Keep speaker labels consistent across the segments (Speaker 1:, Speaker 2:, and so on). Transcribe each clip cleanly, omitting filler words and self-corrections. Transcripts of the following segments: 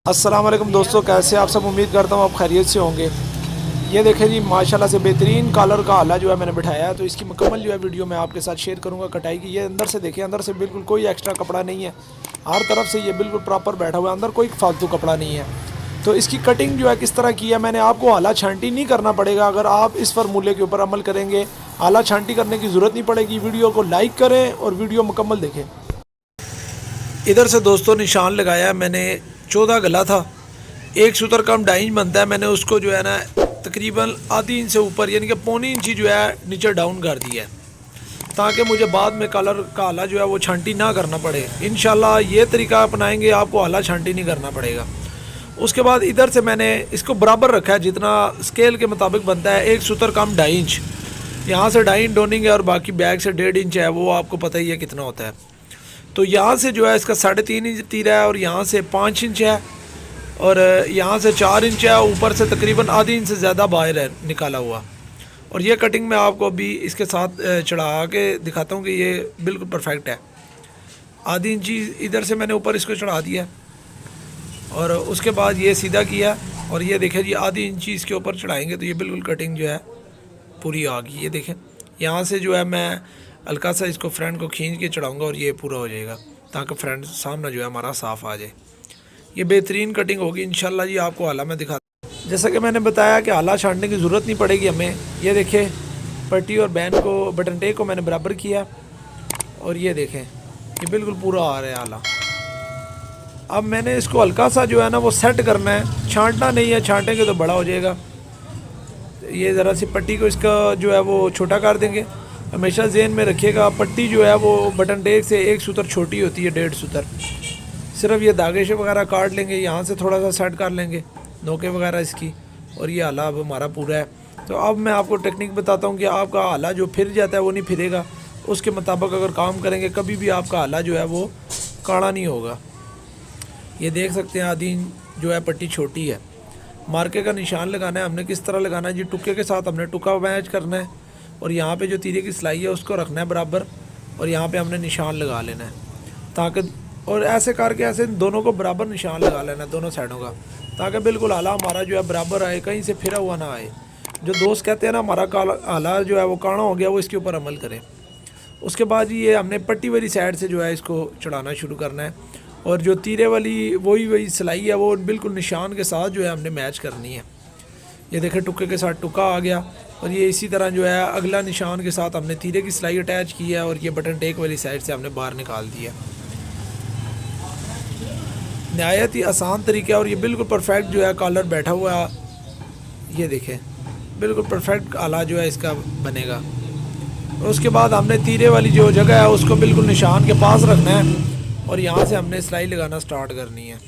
Speaker 1: अस्सलाम वालेकुम दोस्तों, कैसे आप सब। उम्मीद करता हूँ आप खैरियत से होंगे। ये देखें जी, माशाल्लाह से बेहतरीन कलर का आला जो है मैंने बिठाया है, तो इसकी मुकम्मल जो है वीडियो मैं आपके साथ शेयर करूँगा कटाई की। ये अंदर से देखें, अंदर से बिल्कुल कोई एक्स्ट्रा कपड़ा नहीं है, हर तरफ से ये बिल्कुल प्रॉपर बैठा हुआ है, अंदर कोई फालतू कपड़ा नहीं है। तो इसकी कटिंग जो है किस तरह की है, मैंने आपको आला छांटी नहीं करना पड़ेगा। अगर आप इस फार्मूले के ऊपर अमल करेंगे, आला छांटी करने की ज़रूरत नहीं पड़ेगी। वीडियो को लाइक करें और वीडियो मुकम्मल देखें। इधर से दोस्तों निशान लगाया मैंने, 14 गला था, एक सूत्र कम 2.5 इंच बनता है। मैंने उसको जो है ना तकरीबन आधी इंच से ऊपर यानी कि पौनी इंची जो है नीचे डाउन कर दिया है, ताकि मुझे बाद में कलर का आला जो है वो छांटी ना करना पड़े। इंशाल्लाह ये तरीका अपनाएंगे आपको आला छांटी नहीं करना पड़ेगा। उसके बाद इधर से मैंने इसको बराबर रखा है, जितना स्केल के मुताबिक बनता है। एक सूत्र कम 2.5 इंच, यहाँ से 2.5 इंच डोनिंग है और बाकी बैग से 1.5 इंच है, वो आपको पता ही है कितना होता है। तो यहाँ से जो है इसका 3.5 इंच तीरा है और यहाँ से 5 इंच है और यहाँ से 4 इंच है। ऊपर से तकरीबन आधी इंच से ज़्यादा बाहर है निकाला हुआ। और ये कटिंग मैं आपको अभी इसके साथ चढ़ा के दिखाता हूँ कि ये बिल्कुल परफेक्ट है। आधी इंची इधर से मैंने ऊपर इसको चढ़ा दिया और उसके बाद ये सीधा किया और ये देखें जी, आधी इंची इसके ऊपर चढ़ाएंगे तो ये बिल्कुल कटिंग जो है पूरी आ गई। ये देखें, यहाँ से जो है मैं हल्का सा इसको फ्रंट को खींच के चढ़ाऊँगा और ये पूरा हो जाएगा, ताकि फ्रंट सामने जो है हमारा साफ़ आ जाए। ये बेहतरीन कटिंग होगी इंशाल्लाह जी। आपको आला मैं दिखाता हूँ। जैसा कि मैंने बताया कि आला छांटने की ज़रूरत नहीं पड़ेगी हमें। ये देखें, पट्टी और बैन को, बटन टेक को मैंने बराबर किया और ये देखें ये बिल्कुल पूरा आ रहा है आला। अब मैंने इसको हल्का सा जो है ना वो सेट करना है, छांटना नहीं है, छांटेंगे तो बड़ा हो जाएगा। ये ज़रा सी पट्टी को इसका जो है वो छोटा कर देंगे। हमेशा ज़हन में रखिएगा, पट्टी जो है वो बटन टेक से 1 सूत्र छोटी होती है, 1.5 सूत्र। सिर्फ ये धागे से वगैरह काट लेंगे, यहाँ से थोड़ा सा सेट कर लेंगे नोके वगैरह इसकी, और ये आला अब हमारा पूरा है। तो अब मैं आपको टेक्निक बताता हूँ कि आपका आला जो फिर जाता है वो नहीं फिरेगा। उसके मुताबिक अगर काम करेंगे कभी भी आपका आला जो है वो काड़ा नहीं होगा। ये देख सकते हैं आधी जो है पट्टी छोटी है। मार्के का निशान लगाना है हमने। किस तरह लगाना है जी, टुक्के के साथ हमने टुक्का मैच करना है और यहाँ पे जो तीरे की सिलाई है उसको रखना है बराबर और यहाँ पे हमने निशान लगा लेना है, ताकि और ऐसे करके ऐसे दोनों को बराबर निशान लगा लेना है दोनों साइडों का, ताकि बिल्कुल आला हमारा जो है बराबर आए, कहीं से फिरा हुआ ना आए। जो दोस्त कहते हैं ना हमारा आला जो है वो काड़ा हो गया, वो इसके ऊपर अमल करें। उसके बाद ये हमने पट्टी वाली साइड से जो है इसको चढ़ाना शुरू करना है और जो तीरे वाली वही सिलाई है वो बिल्कुल निशान के साथ जो है हमने मैच करनी है। ये देखें, टुक्के के साथ टुक्का आ गया और ये इसी तरह जो है अगला निशान के साथ हमने तीरे की सिलाई अटैच की है और ये बटन टेक वाली साइड से हमने बाहर निकाल दिया। नहायत ही आसान तरीका है और ये बिल्कुल परफेक्ट जो है कॉलर बैठा हुआ है। ये देखें, बिल्कुल परफेक्ट आला जो है इसका बनेगा। और उसके बाद हमने तीरे वाली जो जगह है उसको बिल्कुल निशान के पास रखना है और यहाँ से हमने सिलाई लगाना स्टार्ट करनी है।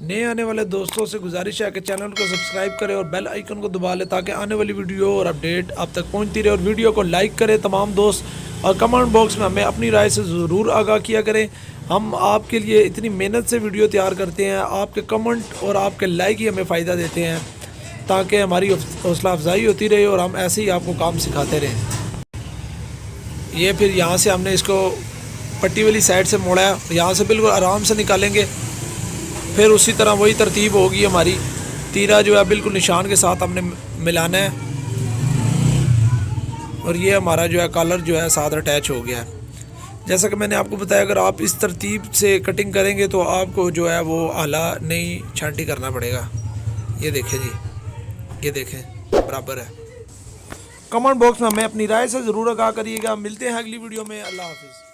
Speaker 1: नए आने वाले दोस्तों से गुजारिश है कि चैनल को सब्सक्राइब करें और बेल आइकन को दबा लें, ताकि आने वाली वीडियो और अपडेट आप तक पहुँचती रहे। और वीडियो को लाइक करें तमाम दोस्त, और कमेंट बॉक्स में हमें अपनी राय से ज़रूर आगाह किया करें। हम आपके लिए इतनी मेहनत से वीडियो तैयार करते हैं, आपके कमेंट और आपके लाइक ही हमें फ़ायदा देते हैं, ताकि हमारी हौसला अफजाई होती रहे और हम ऐसे ही आपको काम सिखाते रहें। ये फिर यहाँ से हमने इसको पट्टी वाली साइड से मोड़ा है, यहाँ से बिल्कुल आराम से निकालेंगे। फिर उसी तरह वही तरतीब होगी हमारी। तीरा जो है बिल्कुल निशान के साथ हमने मिलाना है और ये हमारा जो है कॉलर जो है साथ अटैच हो गया है। जैसा कि मैंने आपको बताया, अगर आप इस तरतीब से कटिंग करेंगे तो आपको जो है वो आला नहीं छांटी करना पड़ेगा। ये देखें जी, ये देखें बराबर है। कमेंट बॉक्स में हमें अपनी राय से ज़रूर आगाह करिएगा। मिलते हैं अगली वीडियो में। अल्लाह हाफिज़।